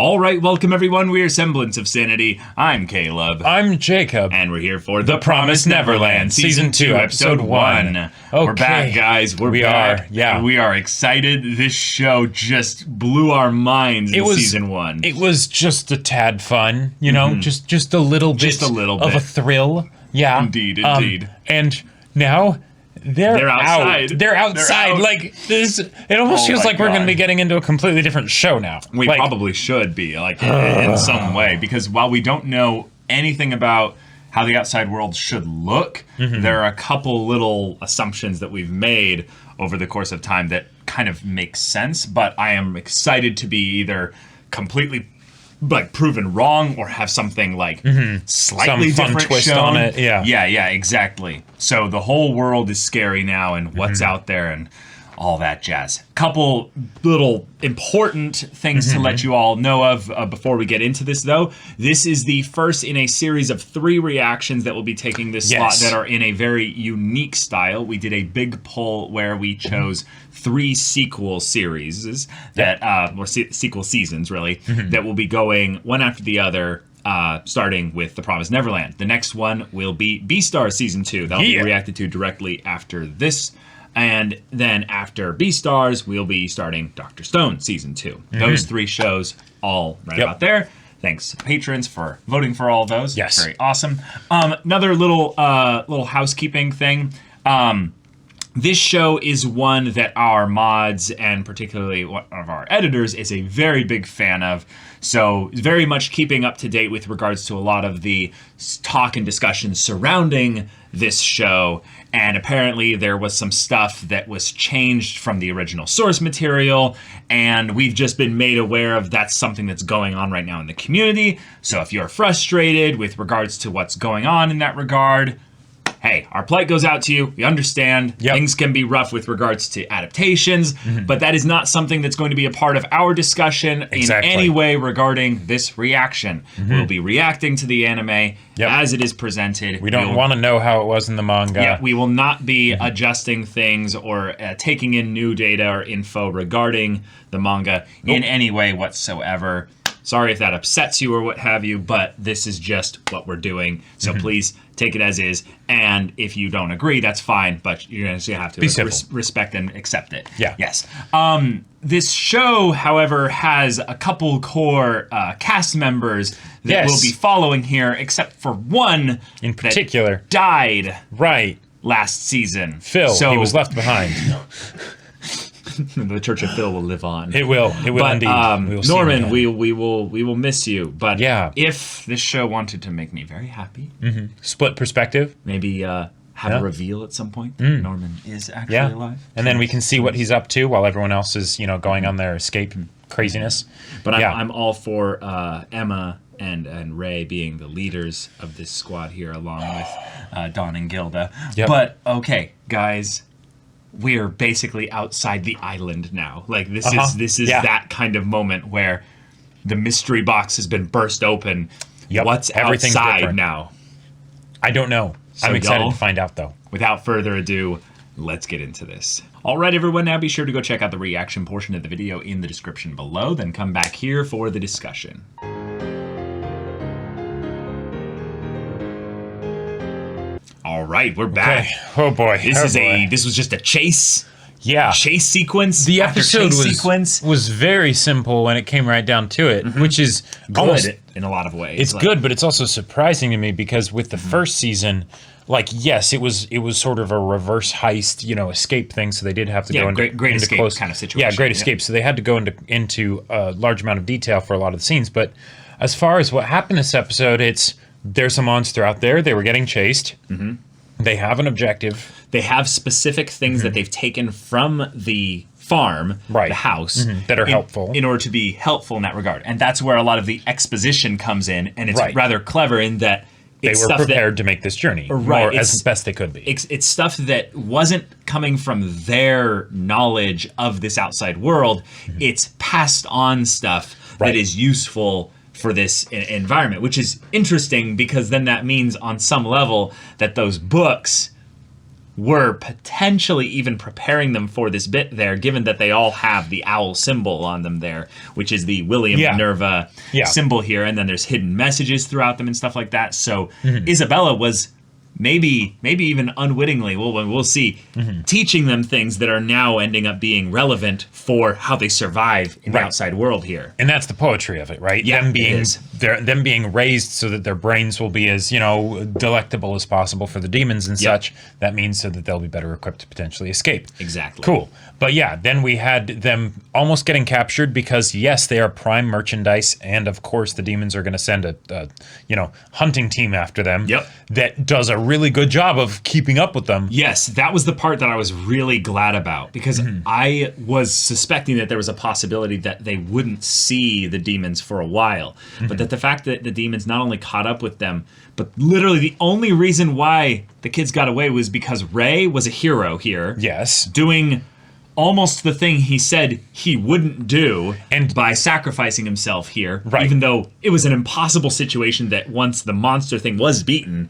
All right, welcome everyone. We are Semblance of Sanity. I'm Caleb. I'm Jacob. And we're here for The Promised Neverland, Season 2, Episode 1. Okay. We're back, guys. We back. Yeah. We are excited. This show just blew our minds in Season 1. It was just a tad fun, you know? Just a little bit. Of a thrill. Yeah. Indeed. And now... They're outside. They're outside. Like this, it almost feels like we're going to be getting into a completely different show now. We probably should be, in some way, because while we don't know anything about how the outside world should look, there are a couple little assumptions that we've made over the course of time that kind of make sense. But I am excited to be either completely proven wrong or have something slightly some fun different twist shown on it. Yeah, exactly. So the whole world is scary now, and what's out there and all that jazz. Couple little important things to let you all know of before we get into this, though. This is the first in a series of 3 reactions that will be taking this slot that are in a very unique style. We did a big poll where we chose 3 sequel series that, or sequel seasons, really, that will be going one after the other. Starting with The Promised Neverland. The next one will be Beastars Season 2. That'll be reacted to directly after this. And then after Beastars, we'll be starting Dr. Stone Season 2. Those 3 shows all about there. Thanks, patrons, for voting for all those. Yes. Very awesome. Another little housekeeping thing. This show is one that our mods, and particularly one of our editors, is a very big fan of. So very much keeping up to date with regards to a lot of the talk and discussion surrounding this show. And apparently there was some stuff that was changed from the original source material. And we've just been made aware of that's something that's going on right now in the community. So if you're frustrated with regards to what's going on in that regard, hey, our plight goes out to you. We understand things can be rough with regards to adaptations, but that is not something that's going to be a part of our discussion in any way regarding this reaction. We'll be reacting to the anime as it is presented. We don't want to know how it was in the manga. Yeah, we will not be adjusting things or taking in new data or info regarding the manga in any way whatsoever. Sorry if that upsets you or what have you, but this is just what we're doing. So please take it as is. And if you don't agree, that's fine, but you're going to have to respect and accept it. Yeah. Yes. This show, however, has a couple core cast members that we'll be following here, except for one in particular that died last season. Phil, he was left behind. The Church of Phil will live on. It will. It will indeed. Norman, we will miss you. But if this show wanted to make me very happy, split perspective, maybe have a reveal at some point. Norman is actually alive, and then we can see what he's up to while everyone else is, going on their escape craziness. But I'm all for Emma and Ray being the leaders of this squad here, along with Dawn and Gilda. But okay, guys. We're basically outside the island now. This is that kind of moment where the mystery box has been burst open. What's outside now? I don't know. So I'm excited to find out, though. Without further ado, let's get into this. All right, everyone, now be sure to go check out the reaction portion of the video in the description below, then come back here for the discussion. All right, we're back. Oh boy, this was just a chase. Chase sequence. The episode was very simple when it came right down to it, which is good in a lot of ways. It's good, but it's also surprising to me because with the first season, yes, it was sort of a reverse heist, escape thing. So they did have to go into great escape close kind of situation. Yeah, great escape. So they had to go into a large amount of detail for a lot of the scenes. But as far as what happened this episode, there's a monster out there. They were getting chased. They have an objective. They have specific things that they've taken from the farm, the house, that are helpful. In order to be helpful in that regard. And that's where a lot of the exposition comes in. And it's rather clever in that they were prepared to make this journey as best they could be. It's stuff that wasn't coming from their knowledge of this outside world. It's passed on stuff that is useful for this environment, which is interesting because then that means on some level that those books were potentially even preparing them for this bit there, given that they all have the owl symbol on them there, which is the William Minerva symbol here, and then there's hidden messages throughout them and stuff like that. So Isabella was maybe even unwittingly, we'll see, teaching them things that are now ending up being relevant for how they survive in the outside world here. And that's the poetry of it, right? Yeah, them being raised so that their brains will be as, delectable as possible for the demons and such. That means so that they'll be better equipped to potentially escape. Exactly. Cool. But yeah, then we had them almost getting captured because, yes, they are prime merchandise, and of course the demons are going to send a hunting team after them that does a really good job of keeping up with them. Yes, that was the part that I was really glad about, because I was suspecting that there was a possibility that they wouldn't see the demons for a while, but that the fact that the demons not only caught up with them, but literally the only reason why the kids got away was because Ray was a hero here. Yes. Doing almost the thing he said he wouldn't do, and by sacrificing himself here, even though it was an impossible situation that once the monster thing was beaten,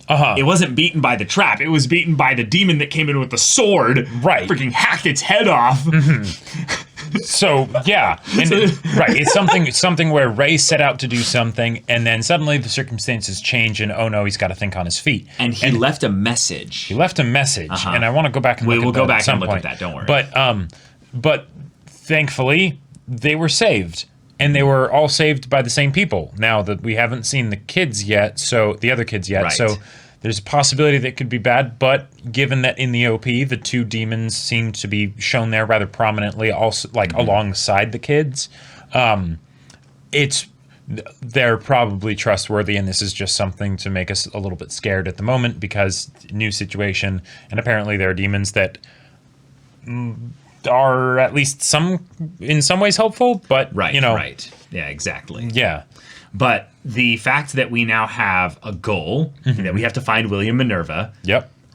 it wasn't beaten by the trap, it was beaten by the demon that came in with the sword, freaking hacked its head off. So yeah, and it's something where Ray set out to do something, and then suddenly the circumstances change, and oh no, he's got to think on his feet. And he left a message. He left a message, and I want to go back and we'll go back and look point. at that. Don't worry. But thankfully they were saved, and they were all saved by the same people. Now that we haven't seen the kids yet, so the other kids yet, so. There's a possibility that it could be bad, but given that in the OP, the two demons seem to be shown there rather prominently, also alongside the kids, they're probably trustworthy, and this is just something to make us a little bit scared at the moment because new situation, and apparently there are demons that are at least in some ways hopeful, but yeah, exactly. Yeah. But the fact that we now have a goal, that we have to find William Minerva.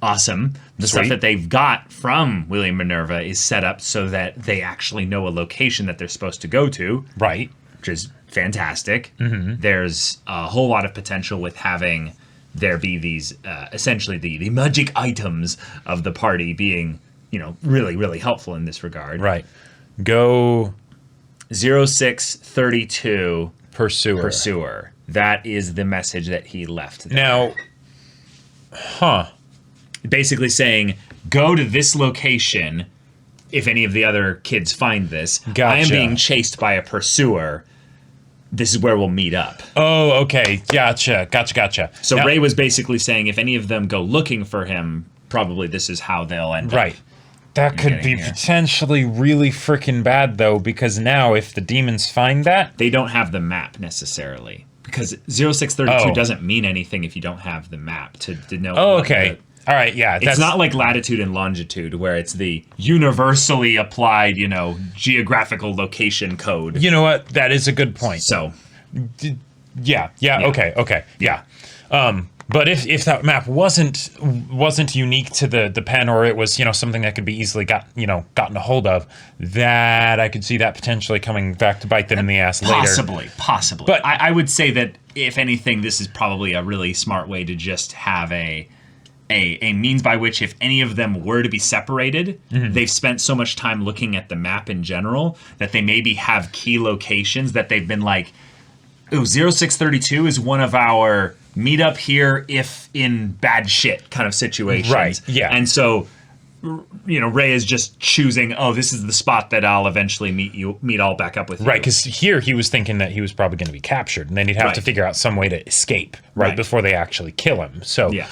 Awesome. The stuff that they've got from William Minerva is set up so that they actually know a location that they're supposed to go to. Right. Which is fantastic. There's a whole lot of potential with having there be these, essentially the magic items of the party being, really, really helpful in this regard. Right. Go 0632... Pursuer. That is the message that he left there. Now, basically saying, go to this location if any of the other kids find this. Gotcha. I am being chased by a pursuer. This is where we'll meet up. Oh, okay. Gotcha. So now, Ray was basically saying if any of them go looking for him, probably this is how they'll end up. Right. That could be potentially really freaking bad, though, because now if the demons find that... They don't have the map, necessarily. Because 0632 doesn't mean anything if you don't have the map to know... Oh, okay. All right, yeah. It's not like latitude and longitude, where it's the universally applied, geographical location code. You know what? That is a good point. So... Yeah. Okay. Yeah. But if that map wasn't unique to the pen, or it was something that could be easily gotten a hold of, that I could see that potentially coming back to bite them in the ass later. Possibly. But I would say that if anything, this is probably a really smart way to just have a means by which if any of them were to be separated, they've spent so much time looking at the map in general that they maybe have key locations that they've been like, ooh, 0632 is one of our meet up here if in bad shit kind of situations. Right, yeah. And so, Ray is just choosing, this is the spot that I'll eventually meet all back up with you. Right, because here he was thinking that he was probably going to be captured, and then he'd have to figure out some way to escape, before they actually kill him. So, yeah.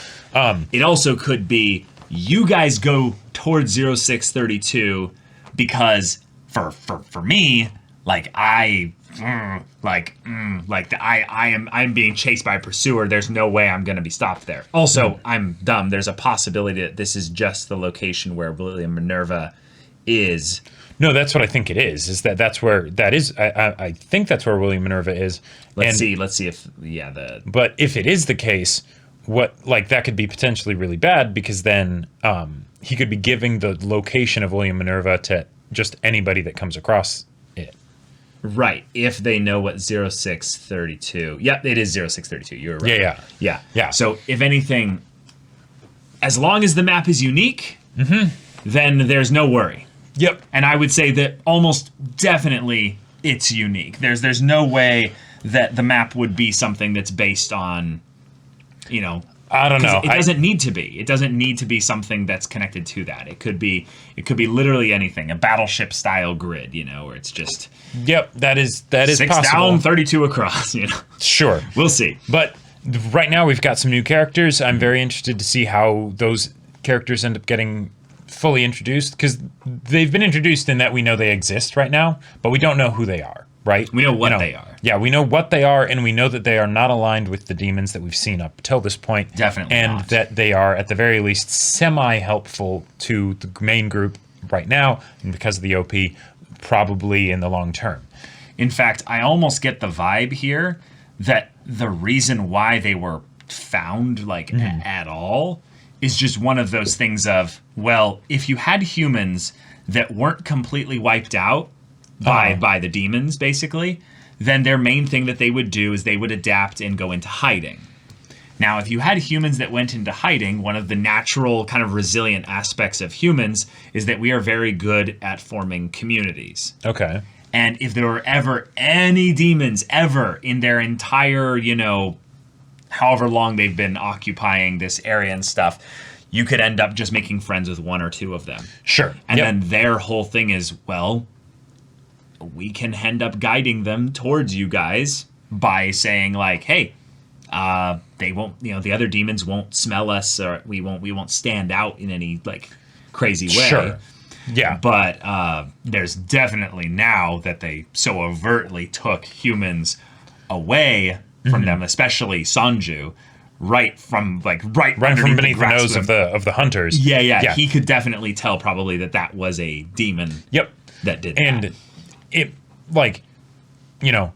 It also could be, you guys go towards 0632 because for me, I'm being chased by a pursuer. There's no way I'm going to be stopped there. Also, I'm dumb. There's a possibility that this is just the location where William Minerva is. No, that's what I think it is. Is that's where that is? I think that's where William Minerva is. Let's see if But if it is the case, that could be potentially really bad, because then he could be giving the location of William Minerva to just anybody that comes across it. Right, if they know what 0632... Yep, it is 0632, you're right. Yeah. So, if anything, as long as the map is unique, then there's no worry. Yep. And I would say that almost definitely it's unique. There's no way that the map would be something that's based on, you know, I don't know. It doesn't need to be. It doesn't need to be something that's connected to that. It could be literally anything, a battleship style grid, you know, where it's just Yep, that is 6 possible. down, 32 across, you know. Sure. We'll see. But right now we've got some new characters. I'm very interested to see how those characters end up getting fully introduced, because they've been introduced in that we know they exist right now, but we don't know who they are, right? We know what they are. Yeah, we know what they are, and we know that they are not aligned with the demons that we've seen up till this point. Definitely and not. that they are, at the very least, semi-helpful to the main group right now, and because of the OP, probably in the long term. In fact, I almost get the vibe here that the reason why they were found, like, at all is just one of those things of, well, if you had humans that weren't completely wiped out by the demons, basically, then their main thing that they would do is they would adapt and go into hiding. Now, if you had humans that went into hiding, one of the natural kind of resilient aspects of humans is that we are very good at forming communities. Okay. And if there were ever any demons ever in their entire, you know, however long they've been occupying this area and stuff, you could end up just making friends with one or two of them. Sure. And then their whole thing is, well, we can end up guiding them towards you guys by saying, like, hey, they won't, you know, the other demons won't smell us, or we won't stand out in any, like, crazy way. Sure. Yeah. But there's definitely, now that they so overtly took humans away from them, especially Sanju, right from beneath the nose of the hunters. Yeah. He could definitely tell probably that was a demon. Yep. That did and that. It, like, you know,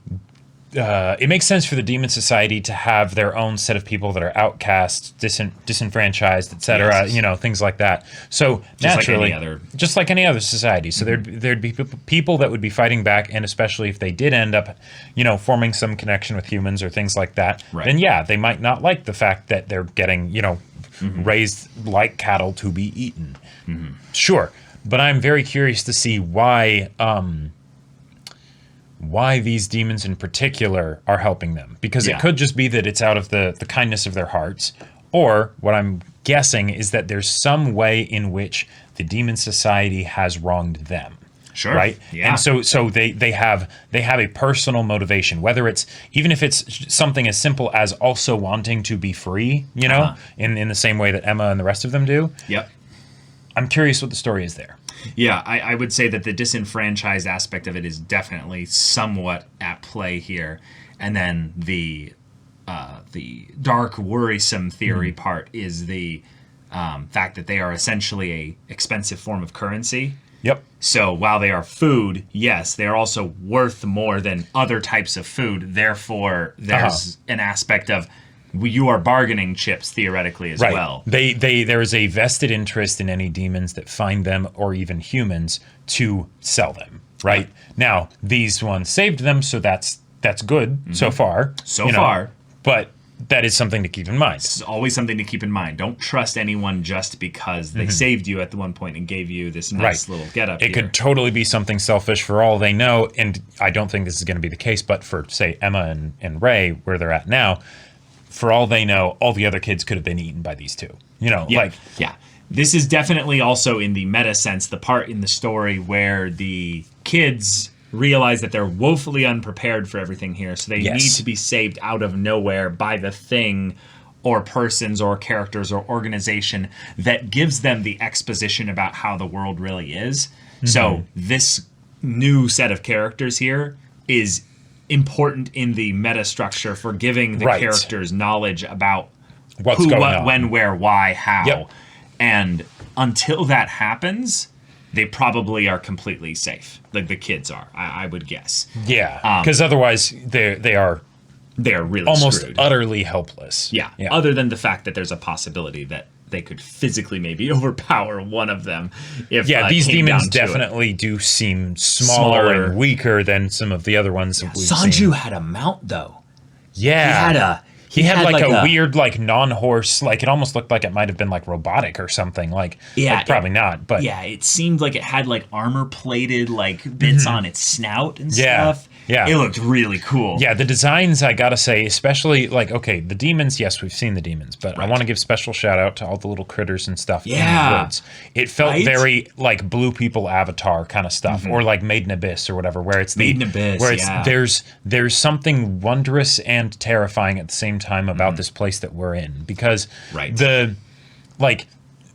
it makes sense for the Demon Society to have their own set of people that are outcast, disenfranchised, etc. Yes. You know, things like that. So naturally, just like any other society. So there'd be people that would be fighting back, and especially if they did end up, you know, forming some connection with humans or things like that. Right. Then yeah, they might not like the fact that they're getting, you know, raised like cattle to be eaten. Sure, but I'm very curious to see why these demons in particular are helping them. Because it could just be that it's out of the kindness of their hearts. Or what I'm guessing is that there's some way in which the Demon Society has wronged them. Sure. Right? Yeah. And so they have a personal motivation, whether it's, even if it's something as simple as also wanting to be free, you know, in the same way that Emma and the rest of them do. Yep. I'm curious what the story is there. Yeah, I would say that the disenfranchised aspect of it is definitely somewhat at play here. And then the dark, worrisome theory part is the fact that they are essentially a expensive form of currency. Yep. So while they are food, yes, they are also worth more than other types of food. Therefore, there's an aspect of you are bargaining chips theoretically as well. There is a vested interest in any demons that find them, or even humans, to sell them. Right. Now, these ones saved them, so that's good so far. But that is something to keep in mind. It's always something to keep in mind. Don't trust anyone just because they saved you at the one point and gave you this nice little getup. It could totally be something selfish for all they know, and I don't think this is going to be the case. But for, say, Emma and Ray, where they're at now, for all they know, all the other kids could have been eaten by these two. You know, This is definitely also, in the meta sense, the part in the story where the kids realize that they're woefully unprepared for everything here, so they need to be saved out of nowhere by the thing or persons or characters or organization that gives them the exposition about how the world really is. So this new set of characters here is important in the meta structure for giving the characters knowledge about what's who, going what, on. when, where, why, how. And until that happens, they probably are completely safe. Like the kids are, I would guess. Yeah, because otherwise they're really almost screwed. Utterly helpless. Yeah. Other than the fact that there's a possibility that they could physically maybe overpower one of them. If these demons definitely do seem smaller and weaker than some of the others. Sanju had a mount though. Yeah, he had like a weird like non-horse, like it almost looked like it might have been like robotic or something. Like probably not, but yeah, it seemed like it had like armor plated like bits on its snout and stuff. Yeah, it looked really cool. Yeah, the designs, I gotta say, especially like, okay, the demons, yes, we've seen the demons, but I want to give special shout out to all the little critters and stuff in the woods. It felt very like Blue People Avatar kind of stuff, or like Made in Abyss or whatever, where it's there's something wondrous and terrifying at the same time about this place that we're in, because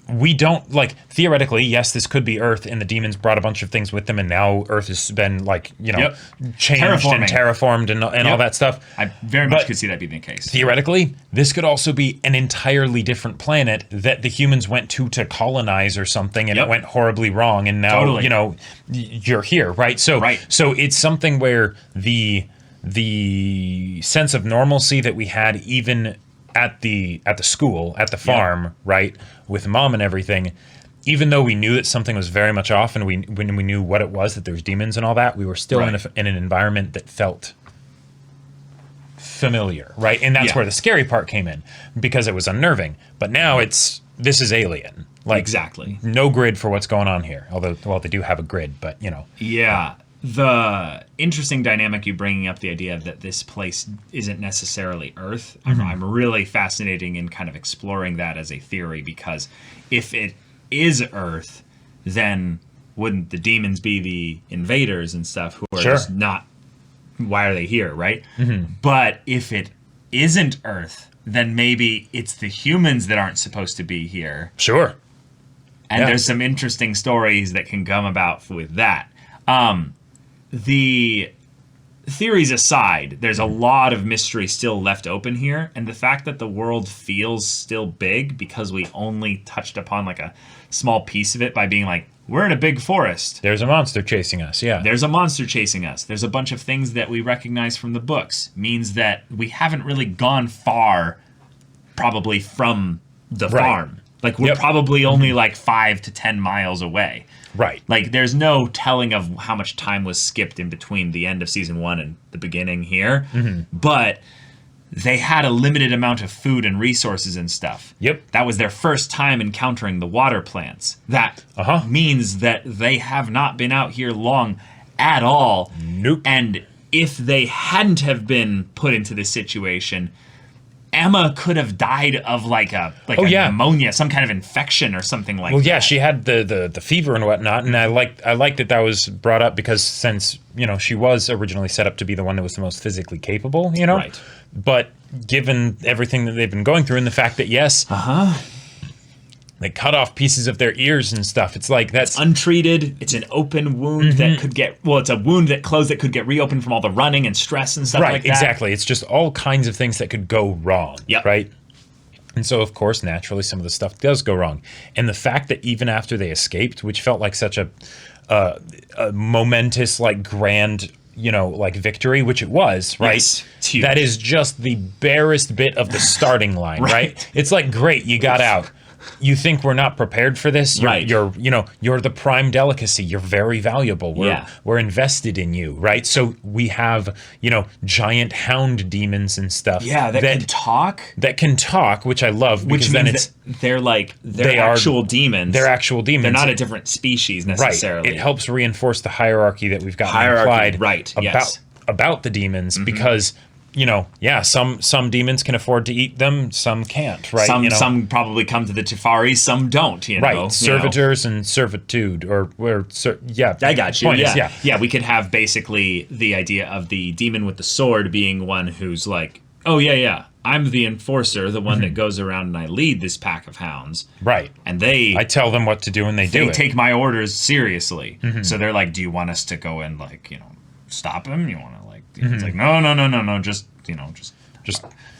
we don't, like, theoretically, yes, this could be Earth, and the demons brought a bunch of things with them, and now Earth has been, like, you know, changed and terraformed and all that stuff. I very much could see that being the case. Theoretically, this could also be an entirely different planet that the humans went to colonize or something, and it went horribly wrong, and now, you know, you're here, right? So it's something where the sense of normalcy that we had even at the school, at the farm, right, with mom and everything, even though we knew that something was very much off, and when we knew what it was, that there was demons and all that, we were still in an environment that felt familiar, right? And that's where the scary part came in, because it was unnerving. But now this is Alien. Like, exactly. No grid for what's going on here. Although, well, they do have a grid, but, you know. Yeah. The interesting dynamic, you bringing up the idea that this place isn't necessarily Earth, I'm really fascinating in kind of exploring that as a theory, because if it is Earth, then wouldn't the demons be the invaders and stuff who are just not, why are they here, right? But if it isn't Earth, then maybe it's the humans that aren't supposed to be here. Sure. And there's some interesting stories that can come about with that. The theories aside, there's a lot of mystery still left open here, and the fact that the world feels still big because we only touched upon like a small piece of it by being like, we're in a big forest. There's a monster chasing us, There's a monster chasing us. There's a bunch of things that we recognize from the books. Means that we haven't really gone far, probably, from the farm. Like, we're probably only like 5 to 10 miles away. Right. Like, there's no telling of how much time was skipped in between the end of season 1 and the beginning here. But they had a limited amount of food and resources and stuff. That was their first time encountering the water plants. That means that they have not been out here long at all. And if they hadn't have been put into this situation, Emma could have died of like a pneumonia, some kind of infection or something like that. Well, yeah, she had the fever and whatnot, and I liked that was brought up, because since, you know, she was originally set up to be the one that was the most physically capable, you know? Right. But given everything that they've been going through and the fact that, yes, they cut off pieces of their ears and stuff. It's like that's untreated. It's an open wound that could get it's a wound that closed that could get reopened from all the running and stress and stuff like that. Right, exactly. It's just all kinds of things that could go wrong. Right. And so, of course, naturally, some of the stuff does go wrong. And the fact that even after they escaped, which felt like such a momentous, like, grand, you know, like, victory, which it was, right? Yes, it's huge. That is just the barest bit of the starting line, right? It's like, great, you got out. You think we're not prepared for this? You're the prime delicacy. You're very valuable. We're invested in you, right? So we have, you know, giant hound demons and stuff. That can talk. That can talk, which I love, because then they're actual demons. They're actual demons. They're not a different species necessarily. Right. It helps reinforce the hierarchy that we've got implied about the demons, because, you know, some demons can afford to eat them, some can't, right? Some probably come to the Tefari, some don't, you know. Right, servitors and servitude, I got you, we could have basically the idea of the demon with the sword being one who's like, I'm the enforcer, the one that goes around and I lead this pack of hounds. Right. And I tell them what to do and they do it. They take my orders seriously. So they're like, do you want us to go and, like, you know, stop him? You want to, like, it's like, no, just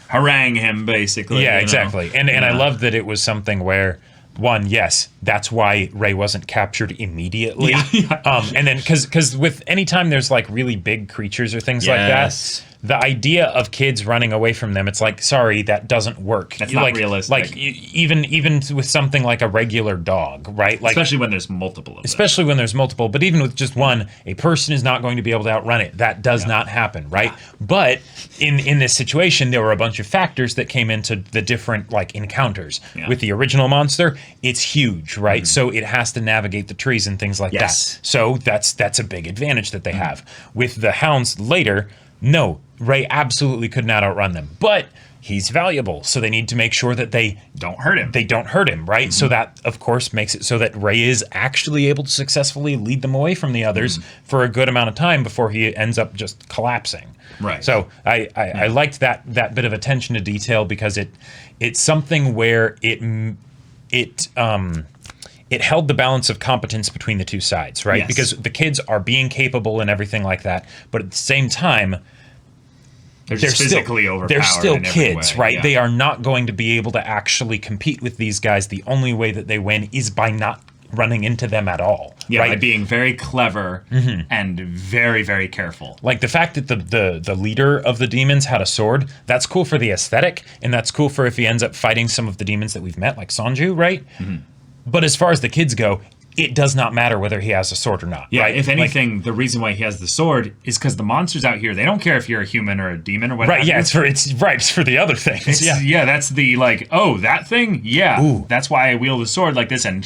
harangue him, basically. Yeah, exactly. And I love that it was something where, one, yes, that's why Ray wasn't captured immediately. And then, because with any time there's, like, really big creatures or things like that, the idea of kids running away from them, it's like, sorry, that doesn't work. That's not realistic. Like even with something like a regular dog, right? Like especially when there's multiple of them. Especially when there's multiple, but even with just one, a person is not going to be able to outrun it. That does not happen, right? Yeah. But in this situation, there were a bunch of factors that came into the different like encounters. Yeah. With the original monster, it's huge, right? So it has to navigate the trees and things like that. So that's a big advantage that they have. With the hounds later, no, Ray absolutely could not outrun them, but he's valuable, so they need to make sure that they don't hurt him. They don't hurt him, right? So that, of course, makes it so that Ray is actually able to successfully lead them away from the others for a good amount of time before he ends up just collapsing. Right. So I liked that bit of attention to detail because it's something where it held the balance of competence between the two sides, right? Yes. Because the kids are being capable and everything like that, but at the same time, they're physically overpowered. They're still kids, right? Yeah. They are not going to be able to actually compete with these guys. The only way that they win is by not running into them at all. Yeah, right? By being very clever and very, very careful. Like the fact that the leader of the demons had a sword, that's cool for the aesthetic, and that's cool for if he ends up fighting some of the demons that we've met, like Sanju, right? But as far as the kids go, it does not matter whether he has a sword or not. Yeah, right? If anything, the reason why he has the sword is because the monsters out here, they don't care if you're a human or a demon or whatever. Right, yeah, it's for the other things. Yeah, that's the like, oh, that thing? Yeah. Ooh. That's why I wield a sword like this and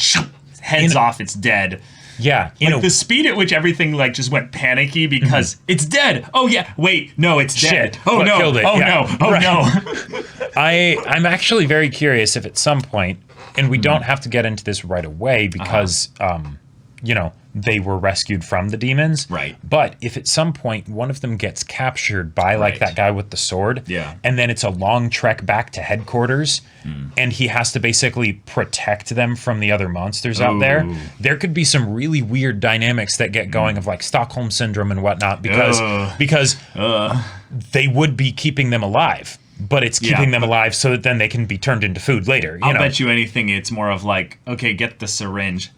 heads off, it's dead. Yeah. Like the speed at which everything like just went panicky because it's dead. Oh yeah. Wait, no, it's dead. Oh no. Killed it? Oh no. Oh no. I'm actually very curious if at some point, and we don't have to get into this right away because they were rescued from the demons. Right. But if at some point one of them gets captured by like that guy with the sword, and then it's a long trek back to headquarters, and he has to basically protect them from the other monsters out there could be some really weird dynamics that get going of like Stockholm Syndrome and whatnot because they would be keeping them alive. But it's keeping them alive so that then they can be turned into food later. I'll bet you anything it's more of like, okay, get the syringe.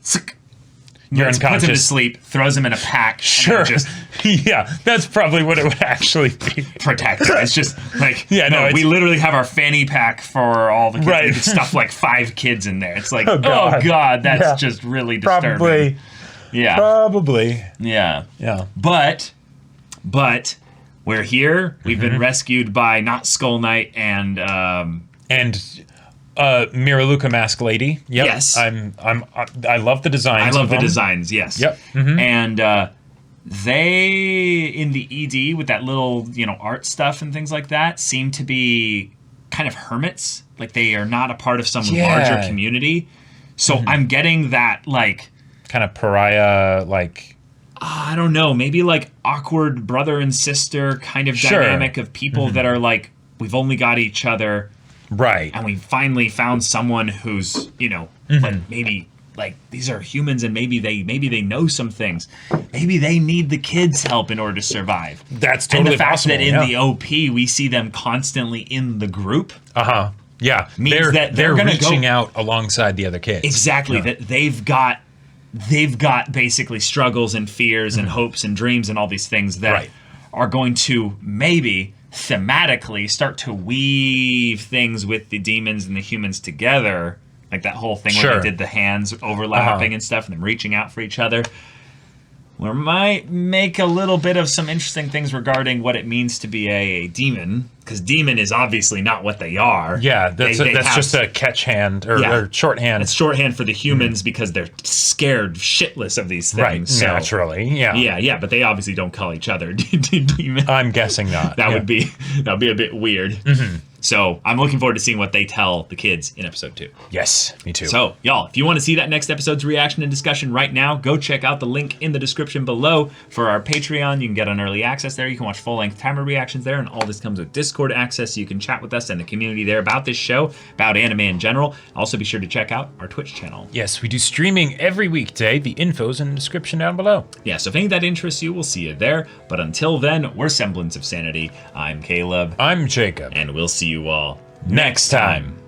You're unconscious. Puts him to sleep, throws him in a pack. Sure. Yeah, that's probably what it would actually be. Protect him. It's just like, we literally have our fanny pack for all the kids. Right. We could stuff like 5 kids in there. It's like, oh God, that's just really disturbing. Probably. Yeah. Probably. Yeah. Yeah. But we're here. We've been rescued by not Skull Knight and Miraluka Mask Lady. Yep. Yes. I love the designs. I love the designs, yes. Yep. And they in the ED with that little, art stuff and things like that seem to be kind of hermits. Like they are not a part of some larger community. So I'm getting that like kind of pariah like I don't know, maybe like awkward brother and sister kind of dynamic of people that are like, we've only got each other. Right. And we finally found someone who's, like maybe like these are humans and maybe they know some things. Maybe they need the kids' help in order to survive. That's totally possible. And the fact that in the OP we see them constantly in the group. Yeah. Means that they're reaching out alongside the other kids. Exactly. That they've got basically struggles and fears and hopes and dreams and all these things that are going to maybe thematically start to weave things with the demons and the humans together, like that whole thing where they did the hands overlapping and stuff and them reaching out for each other. We might make a little bit of some interesting things regarding what it means to be a demon, because demon is obviously not what they are. Yeah, that's just a catch hand or shorthand. It's shorthand for the humans because they're scared shitless of these things. Right, so, naturally. Yeah. Yeah, but they obviously don't call each other demon. I'm guessing not. That would be a bit weird. So I'm looking forward to seeing what they tell the kids in episode 2. Yes, me too. So, y'all, if you want to see that next episode's reaction and discussion right now, go check out the link in the description below for our Patreon. You can get on early access there. You can watch full-length timer reactions there, and all this comes with Discord access, so you can chat with us and the community there about this show, about anime in general. Also, be sure to check out our Twitch channel. Yes, we do streaming every weekday. The info's in the description down below. Yeah, so if any of that interests you, we'll see you there. But until then, we're Semblance of Sanity. I'm Caleb. I'm Jacob. And we'll see you all next time.